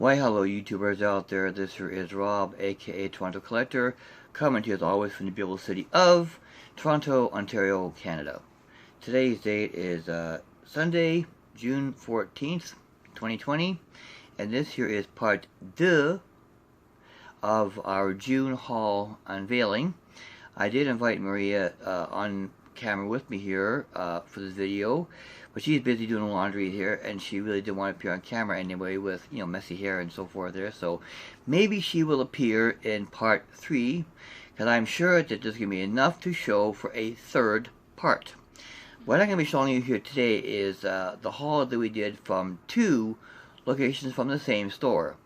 Why hello YouTubers out there, this here is Rob aka Toronto Collector, coming to you as always from the beautiful city of Toronto, Ontario, Canada. Today's date is Sunday, June 14th, 2020, and this here is part 2 of our June haul unveiling. I did invite Maria on camera with me here for this video, but she's busy doing laundry here, and she really didn't want to appear on camera anyway with, messy hair and so forth there. So maybe she will appear in part 3, because I'm sure that there's going to be enough to show for a third part. What I'm going to be showing you here today is the haul that we did from 2 locations from the same store.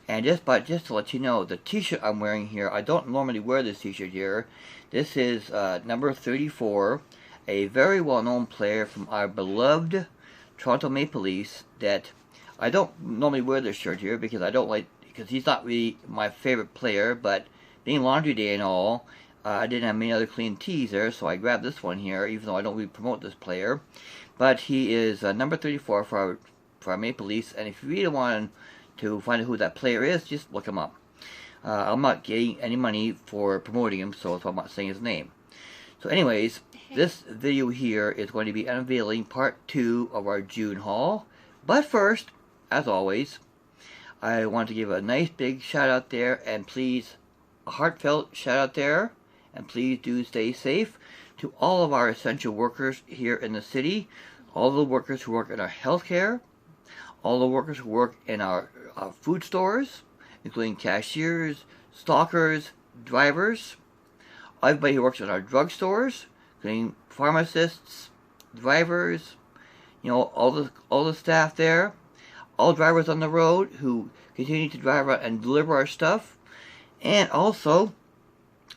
And just to let you know, the t-shirt I'm wearing here, I don't normally wear this t-shirt here. This is number 34, a very well-known player from our beloved Toronto Maple Leafs. That I don't normally wear this shirt here because he's not really my favorite player. But being laundry day and all, I didn't have many other clean tees there, so I grabbed this one here, even though I don't really promote this player. But he is number 34 for our Maple Leafs, and if you really want to find out who that player is, just look him up. I'm not getting any money for promoting him, so I'm not saying his name. So anyways, this video here is going to be unveiling part 2 of our June haul. But first, as always, I want to give a nice big shout out there, and please, a heartfelt shout out there, and please do stay safe to all of our essential workers here in the city, all the workers who work in our healthcare, all the workers who work in our food stores, including cashiers, stockers, drivers, everybody who works in our drugstores, including pharmacists, drivers, all the staff there, all drivers on the road who continue to drive around and deliver our stuff, and also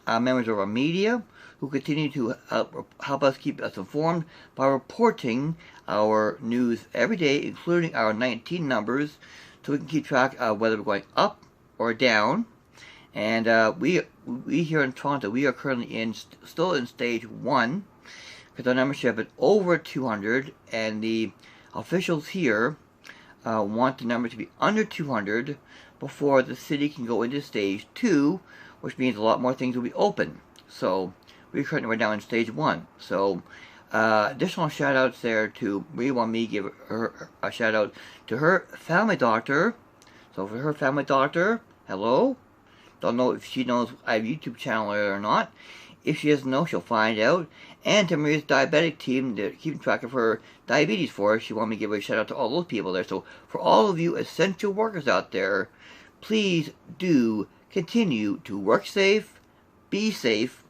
members of our media who continue to help us keep us informed by reporting our news every day, including our 19 numbers, so we can keep track of whether we're going up or down. And we here in Toronto, we are currently still in stage 1, because our membership is over 200, and the officials here want the number to be under 200 before the city can go into stage 2, which means a lot more things will be open. So we're down in stage 1. So additional shout outs there to Maria. Want me to give her a shout out to her family doctor. So for her family doctor, hello. Don't know if she knows I have a YouTube channel or not. If she doesn't know, she'll find out. And to Maria's diabetic team, they're keeping track of her diabetes for her. She wanted me to give a shout out to all those people there. So for all of you essential workers out there, please do continue to work safe, be safe,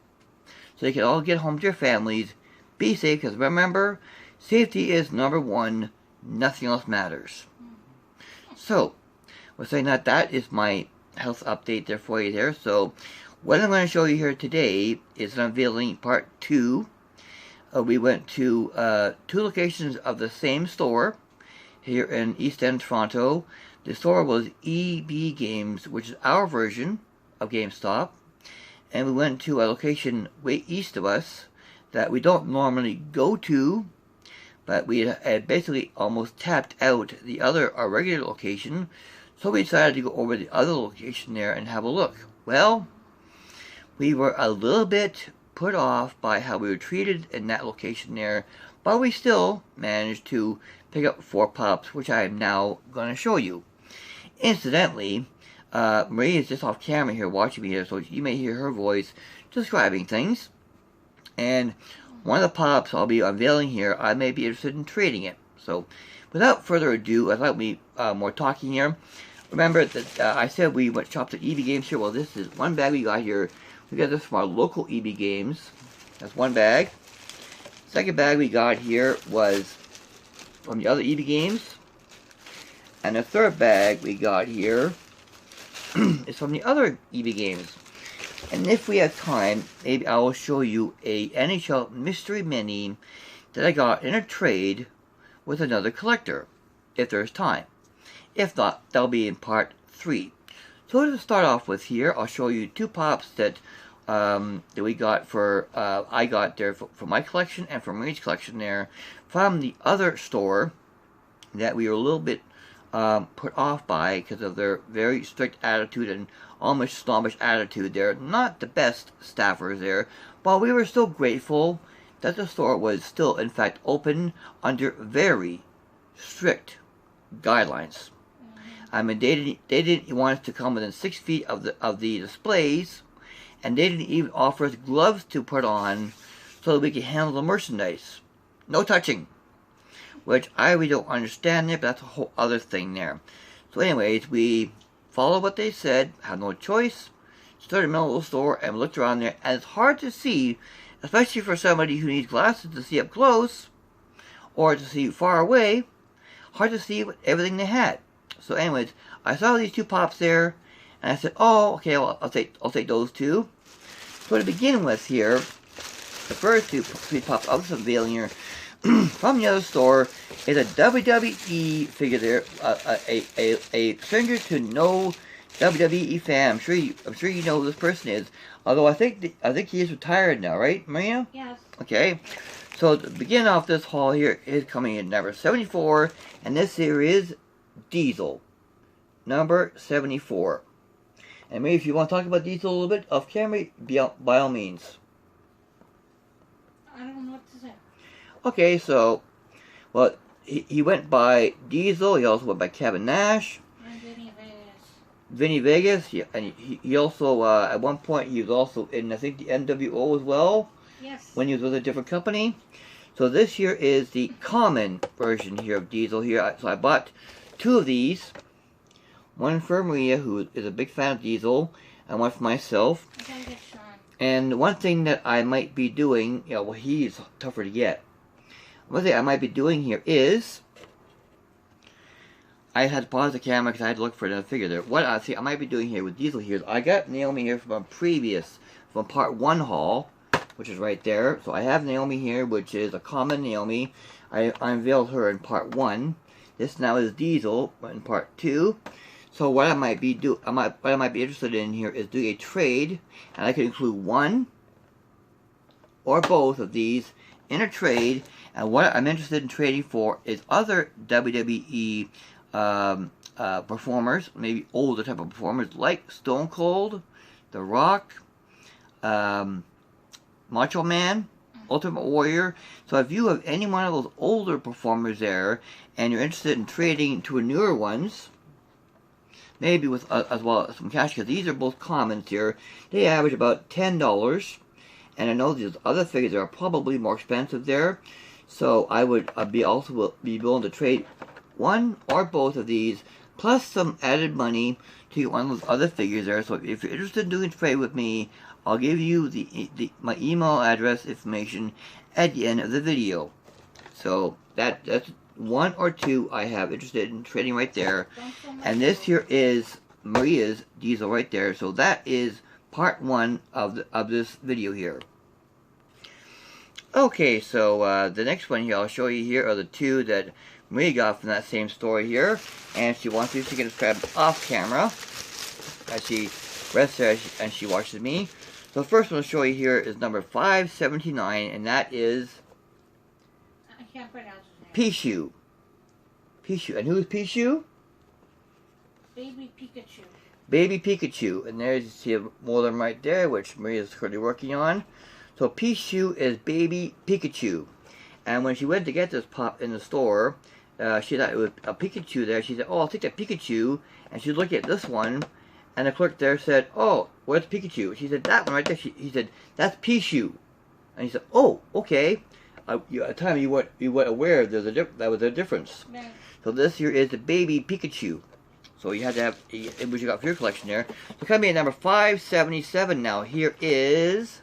so you can all get home to your families. Be safe, because remember, safety is number 1. Nothing else matters. So, we're saying that is my health update there for you there. So, what I'm going to show you here today is unveiling part 2. We went to 2 locations of the same store here in East End, Toronto. The store was EB Games, which is our version of GameStop. And we went to a location way east of us that we don't normally go to, but we had basically almost tapped out our regular location, so we decided to go over the other location there and have a look. Well, we were a little bit put off by how we were treated in that location there, but we still managed to pick up 4 pups, which I am now going to show you. Incidentally, Maria is just off camera here watching me here, so you may hear her voice describing things. And one of the pups I'll be unveiling here, I may be interested in trading it. So, without further ado, I thought we more talking here. Remember that I said we went shopped at EB Games here. Well, this is one bag we got here. We got this from our local EB Games. That's one bag. Second bag we got here was from the other EB Games. And the third bag we got here is from the other EB Games. And if we have time, maybe I will show you a NHL mystery mini that I got in a trade with another collector, if there's time. If not, that'll be in part 3. So to start off with here, I'll show you 2 pops that we got I got there for my collection and for Marie's collection there from the other store that we were a little bit put off by because of their very strict attitude and almost snobbish attitude. They're not the best staffers there, but we were still grateful that the store was still, in fact, open under very strict guidelines. I mean, they didn't want us to come within 6 feet of the displays, and they didn't even offer us gloves to put on so that we could handle the merchandise. No touching. Which I really don't understand there, but that's a whole other thing there. So anyways, we followed what they said, had no choice, stood in the middle of the store and looked around there, and it's hard to see, especially for somebody who needs glasses to see up close, or to see far away, hard to see everything they had. So anyways, I saw these 2 pops there, and I said, oh, okay, well, I'll take those 2. So to begin with here, the first 3 pops of this unveiling here, from the other store is a WWE figure there, a stranger to no WWE fan. I'm sure you know who this person is. Although I think he is retired now, right, Maria? Yes. Okay. So to begin off this haul here is coming in number 74, and this here is Diesel, number 74. And maybe if you want to talk about Diesel a little bit off camera, by all means. I don't know what to say. Okay, so, well, he went by Diesel. He also went by Kevin Nash. And Vinny Vegas. Vinny Vegas. And he also, at one point, he was also in, I think, the NWO as well. Yes. When he was with a different company. So this here is the common version here of Diesel here. So I bought 2 of these. One for Maria, who is a big fan of Diesel, and one for myself. I gotta get Sean. And one thing that I might be doing, well, he's tougher to get. One thing I might be doing here is, I had to pause the camera because I had to look for another figure there. What I might be doing here with Diesel here is, I got Naomi here from part 1 haul, which is right there. So I have Naomi here, which is a common Naomi. I unveiled her in part 1. This now is Diesel in part 2. So what I might be interested in here is doing a trade, and I could include one or both of these in a trade. And what I'm interested in trading for is other WWE performers, maybe older type of performers like Stone Cold, The Rock, Macho Man, Ultimate Warrior. So if you have any one of those older performers there, and you're interested in trading to newer ones, maybe with as well as some cash, because these are both commons here. They average about $10, and I know these other figures are probably more expensive there. So I would be willing to trade one or both of these, plus some added money to get one of those other figures there. So if you're interested in doing a trade with me, I'll give you my email address information at the end of the video. So that's one or two I have interested in trading right there. And this here is Maria's Diesel right there. So that is part 1 of this video here. Okay, so the next one here I'll show you here are the 2 that Maria got from that same store here, and she wants these to get grabbed off camera as she rests there and she watches me. So the first one I'll show you here is number 579, and that is I can't pronounce his name. Pichu. Pichu. And who's Pichu? Baby Pikachu. Baby Pikachu. And there's, you see a modem right there, which Maria's currently working on. So Pichu is Baby Pikachu. And when she went to get this pop in the store, she thought it was a Pikachu there. She said, oh, I'll take that Pikachu. And she looked at this one, and the clerk there said, oh, where's Pikachu? She said, that one right there. He said, that's Pichu. And he said, oh, okay. At the time you weren't aware that was a difference. Right. So this here is the Baby Pikachu. So you had to have what you got for your collection there. So coming in at number 577 now. Here is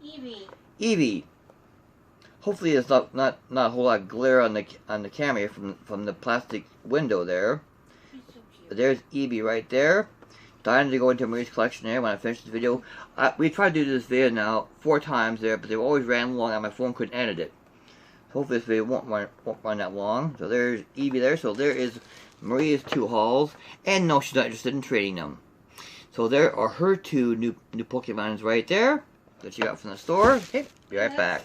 Eevee. Eevee. Hopefully there's not a whole lot of glare on the camera from the plastic window there. She's so cute. There's Eevee right there. Dying to go into Marie's collection there when I finish this video. We tried to do this video now 4 times there, but they always ran long and my phone couldn't edit it. Hopefully this video won't run that long. So there's Eevee there. So there is Maria's 2 hauls. And no, she's not interested in trading them. So there are her 2 new Pokemons right there that she got from the store. Okay, be right back.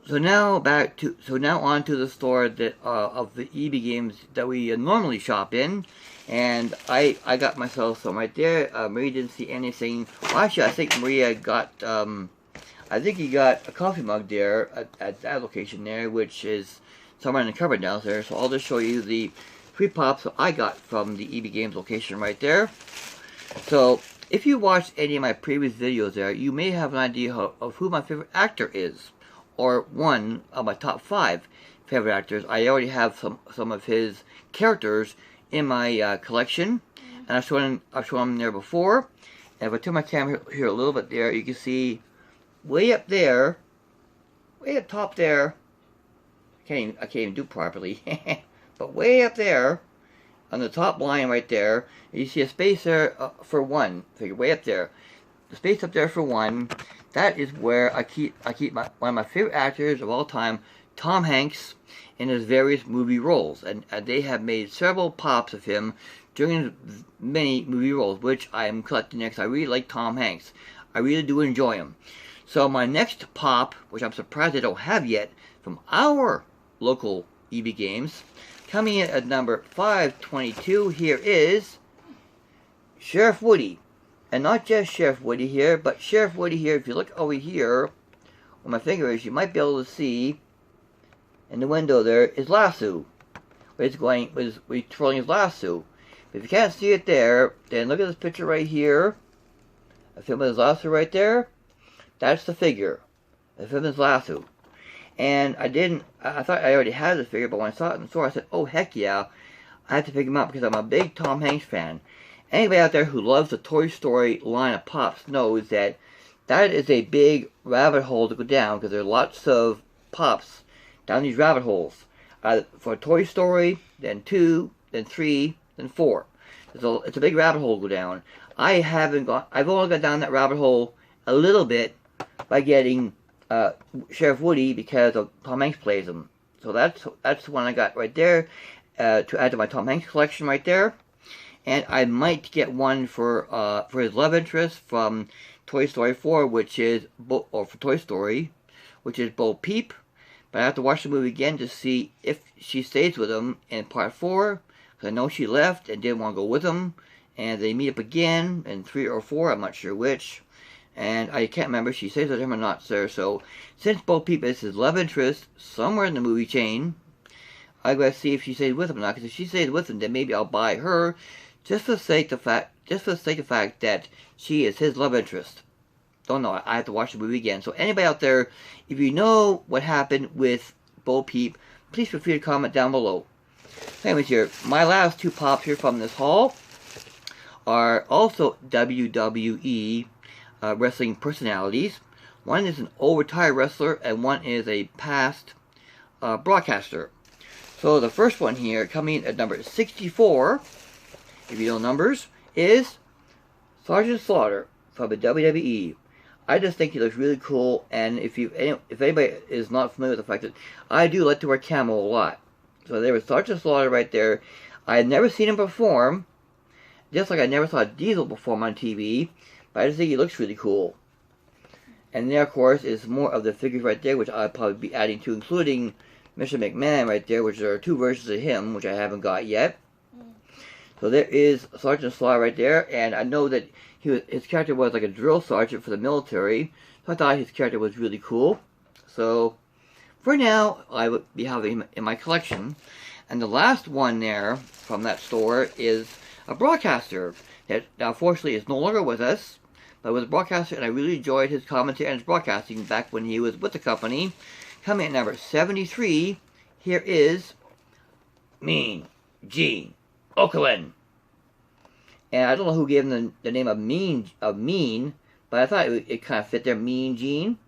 So now on to the store that of the EB games that we normally shop in, and I got myself some right there. Maria didn't see anything. Well, actually, I think Maria got I think he got a coffee mug there at that location there, which is somewhere in the cupboard downstairs. So I'll just show you the 3 pops that I got from the EB Games location right there. So if you watched any of my previous videos there, you may have an idea of who my favorite actor is, or one of my top 5 favorite actors. I already have some of his characters in my collection, and I've shown them there before. And if I turn my camera here a little bit there, you can see way up there, way up top there. I can't even do properly, but way up there, on the top line right there, you see a space there for 1. Figure way up there, the space up there for 1. That is where I keep one of my favorite actors of all time, Tom Hanks, in his various movie roles, and they have made several pops of him during his many movie roles, which I am collecting next. I really like Tom Hanks. I really do enjoy him. So my next pop, which I'm surprised I don't have yet, from our local EB Games, coming in at number 522, here is Sheriff Woody. And not just Sheriff Woody here, but Sheriff Woody here. If you look over here, where my finger is, you might be able to see in the window there his lasso. Where he's twirling his lasso. But if you can't see it there, then look at this picture right here. A film of his lasso right there. That's the figure. The film of his lasso. And I thought I already had the figure, but when I saw it in the store, I said, oh heck yeah, I have to pick him up because I'm a big Tom Hanks fan. Anybody out there who loves the Toy Story line of pops knows that is a big rabbit hole to go down, because there are lots of pops down these rabbit holes. For Toy Story, then 2, then 3, then 4. It's a big rabbit hole to go down. I've only gone down that rabbit hole a little bit by getting Sheriff Woody, because of Tom Hanks plays him. So that's the one I got right there to add to my Tom Hanks collection right there. And I might get one for his love interest from Toy Story 4, for Toy Story, which is Bo Peep. But I have to watch the movie again to see if she stays with him in part 4, because I know she left and didn't want to go with him, and they meet up again in 3 or 4, I'm not sure which. And I can't remember if she stays with him or not, sir. So, since Bo Peep is his love interest somewhere in the movie chain, I gotta see if she stays with him or not. Because if she stays with him, then maybe I'll buy her, just for the sake of the fact that she is his love interest. Don't know. I have to watch the movie again. So, anybody out there, if you know what happened with Bo Peep, please feel free to comment down below. Anyways, here, my last 2 pops here from this haul are also WWE wrestling personalities. One is an old retired wrestler, and one is a past broadcaster. So the first one here, coming in at number 64, if you know numbers, is Sergeant Slaughter from the WWE. I just think he looks really cool, and if anybody is not familiar with the fact that I do like to wear camo a lot. So there was Sergeant Slaughter right there. I had never seen him perform, just like I never saw Diesel perform on TV, but I just think he looks really cool. And there, of course, is more of the figures right there, which I'll probably be adding to, including Mr. McMahon right there, which there are 2 versions of him, which I haven't got yet. So there is Sergeant Slaughter right there, and I know that his character was like a drill sergeant for the military, so I thought his character was really cool. So, for now, I would be having him in my collection. And the last one there from that store is a broadcaster that unfortunately is no longer with us, but was a broadcaster, and I really enjoyed his commentary and his broadcasting back when he was with the company. Coming at number 73, here is Mean Gene Okerlund. And I don't know who gave him the name of Mean, but I thought it kind of fit there, Mean Gene.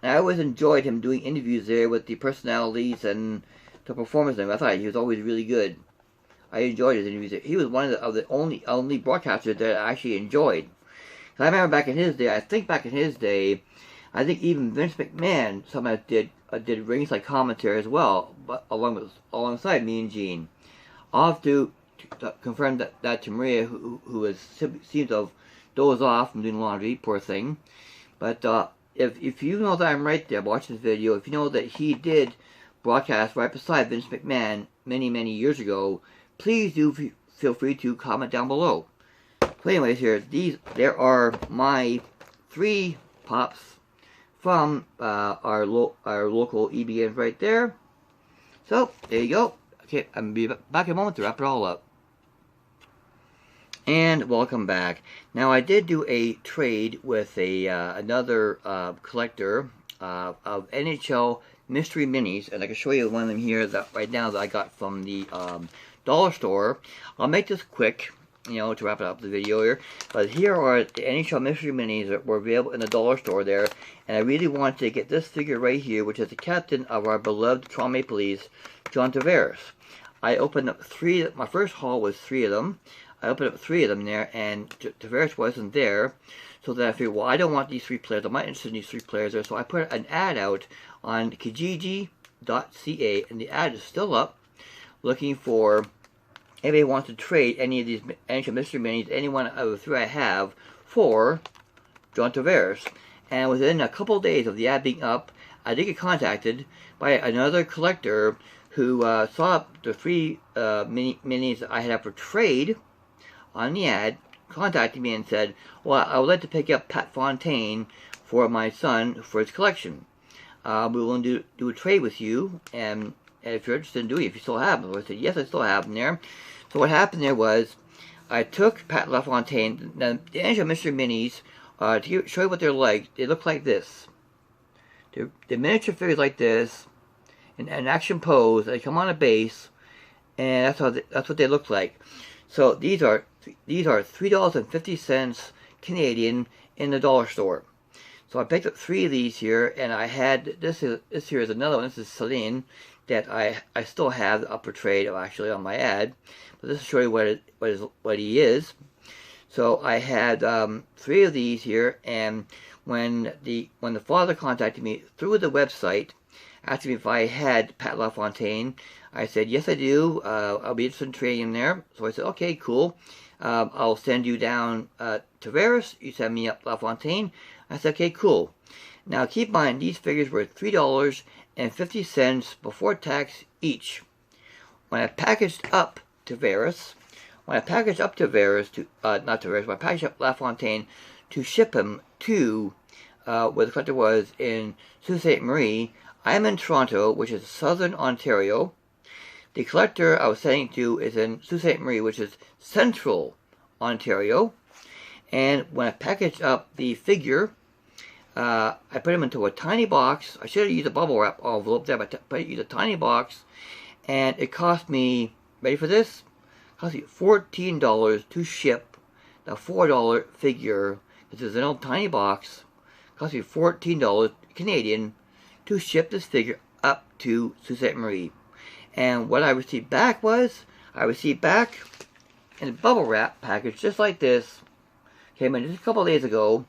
And I always enjoyed him doing interviews there with the personalities and the performers. I thought he was always really good. I enjoyed his interviews. He was one of the only broadcasters that I actually enjoyed. I remember back in his day, I think even Vince McMahon sometimes did ringside commentary as well, but alongside Mean Gene. I'll have to confirm that to Maria, who seems to have dozed off from doing laundry, poor thing. But if you know that I'm right there watching this video, if you know that he did broadcast right beside Vince McMahon many years ago, please do feel free to comment down below. So anyways, there are my 3 pops from our local EBGames right there. So there you go. Okay, I'm gonna be back in a moment to wrap it all up. And welcome back. Now I did do a trade with another collector of NHL mystery minis, and I can show you one of them here right now that I got from the dollar store. I'll make this quick, to wrap it up the video here. But here are the NHL mystery minis that were available in the dollar store there, and I really wanted to get this figure right here, which is the captain of our beloved Toronto Maple Leafs, John Tavares. I opened up 3. My first haul was 3 of them. I opened up 3 of them there, and Tavares wasn't there. So then I figured, well, I don't want these 3 players. I'm not interested in these 3 players there. So I put an ad out on Kijiji.ca, and the ad is still up, looking for anybody who wants to trade any of these NHL mystery minis, any one of the 3 I have, for John Tavares. And within a couple of days of the ad being up, I did get contacted by another collector who saw the 3 minis that I had up for trade on the ad, contacted me and said, well, I would like to pick up Pat Fontaine for my son for his collection. We will do a trade with you, and if you're interested in doing it, if you still have them. I said, yes, I still have them there. So what happened there was, I took Pat LaFontaine, the NHL Mystery Minis, to show you what they're like. They look like this. They're miniature figures like this, in an action pose. They come on a base, and that's what they look like. So these are $3.50 Canadian in the dollar store. So I picked up 3 of these here, and I had this here is another one. This is Celine that I still have up for trade actually on my ad, but this will show you what he is. So I had 3 of these here, and when the father contacted me through the website, asking me if I had Pat LaFontaine, I said, yes, I do. I'll be interested in trading him there. So I said, okay, cool. I'll send you down Tavares. You send me up LaFontaine. I said, okay, cool. Now, keep in mind, these figures were $3.50 before tax each. When I packaged up Tavares, when I packaged up LaFontaine to ship him to where the collector was in Sault Ste. Marie, I am in Toronto, which is southern Ontario. The collector I was sending to is in Sault Ste. Marie, which is central Ontario. And when I packaged up the figure, I put him into a tiny box. I should have used a bubble wrap envelope there, but I used a tiny box. And it cost me, ready for this? It cost me $14 to ship the $4 figure. This is an old tiny box. It cost me $14 Canadian to ship this figure up to Sault Ste. Marie. And what I received back was, in a bubble wrap package just like this. Came in just a couple of days ago.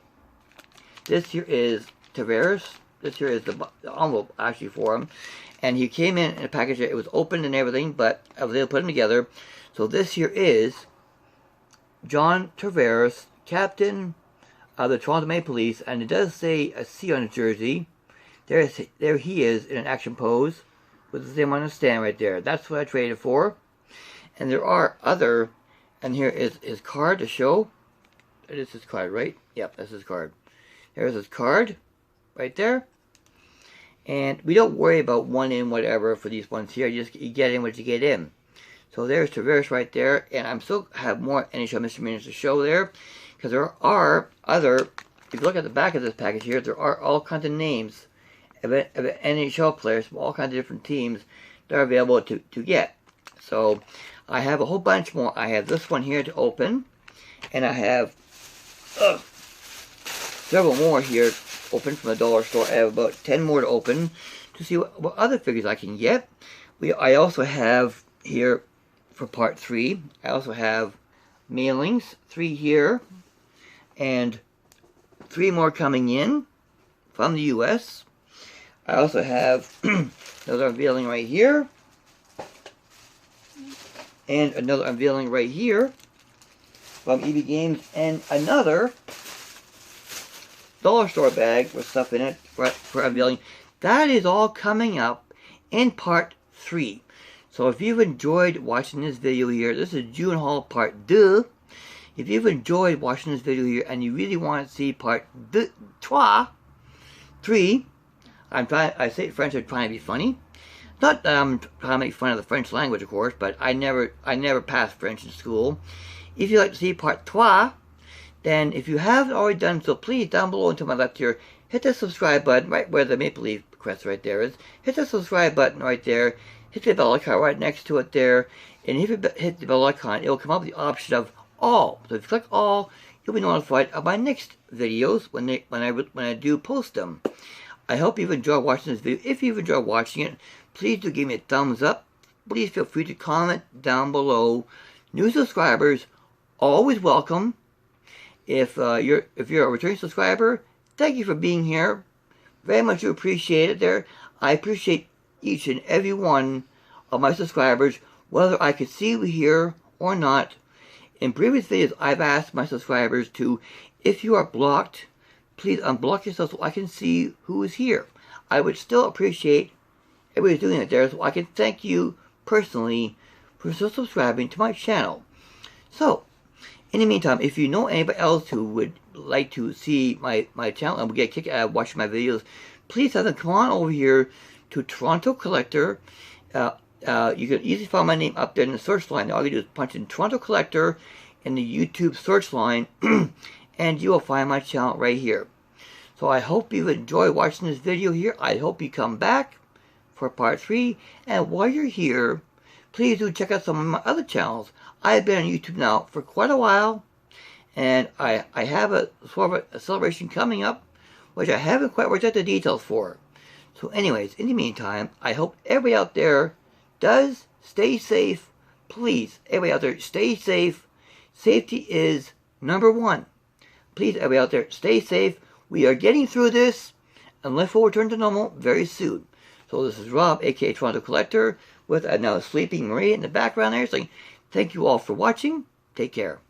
This here is Tavares. This here is the envelope actually for him. And he came in a package that it was open and everything, but I was able to put them together. So this here is John Tavares, captain of the Toronto Maple Leafs, and it does say a C on his jersey. There he is in an action pose with the same on the stand right there. That's what I traded for. And there are other, and here is his card to show. It is his card, right? Yep, that's his card. There's his card right there. And we don't worry about one in whatever for these ones here. You get in what you get in. So there's Tavares right there. And I'm still have more NHL Mystery Minis to show there. Because there are other, if you look at the back of this package here, there are all kinds of names of NHL players from all kinds of different teams that are available to get. So I have a whole bunch more. I have this one here to open. And I have several more here open from the dollar store. I have about 10 more to open to see what other figures I can get. I also have here for part 3, I also have mailings, 3 here, and 3 more coming in from the US. I also have another unveiling right here, and another unveiling right here from EBGames, and another dollar store bag with stuff in it for unveiling. That is all coming up in part 3. So if you've enjoyed watching this video here, this is June haul part 2. If you've enjoyed watching this video here and you really want to see part 3, I say it French, I'm trying to be funny. Not that I'm trying to make fun of the French language, of course, but I never passed French in school. If you'd like to see part 3, then if you haven't already done so, please, down below and to my left here, hit the subscribe button right where the maple leaf crest right there is. Hit the subscribe button right there. Hit the bell icon right next to it there. And if you hit the bell icon, it will come up with the option of all. So if you click all, you'll be notified of my next videos when I do post them. I hope you've enjoyed watching this video. If you've enjoyed watching it, please do give me a thumbs up. Please feel free to comment down below. New subscribers, always welcome. If you're a returning subscriber, thank you for being here. Very much appreciate it there. I appreciate each and every one of my subscribers, whether I can see you here or not. In previous videos, I've asked my subscribers to, if you are blocked, please unblock yourself so I can see who is here. I would still appreciate everybody doing it there, so I can thank you personally for still subscribing to my channel. So, in the meantime, if you know anybody else who would like to see my channel and would get a kick out of watching my videos, please have them come on over here to Toronto Collector. You can easily find my name up there in the search line. All you do is punch in Toronto Collector in the YouTube search line, and you will find my channel right here. So I hope you've enjoyed watching this video here. I hope you come back for part 3. And while you're here, please do check out some of my other channels. I've been on YouTube now for quite a while, and I have a sort of a celebration coming up, which I haven't quite worked out the details for. So anyways, in the meantime, I hope everybody out there does stay safe. Please, everybody out there, stay safe. Safety is #1. Please, everybody out there, stay safe. We are getting through this, and life will return to normal very soon. So this is Rob, aka Toronto Collector, with a now sleeping Marie in the background there. So thank you all for watching. Take care.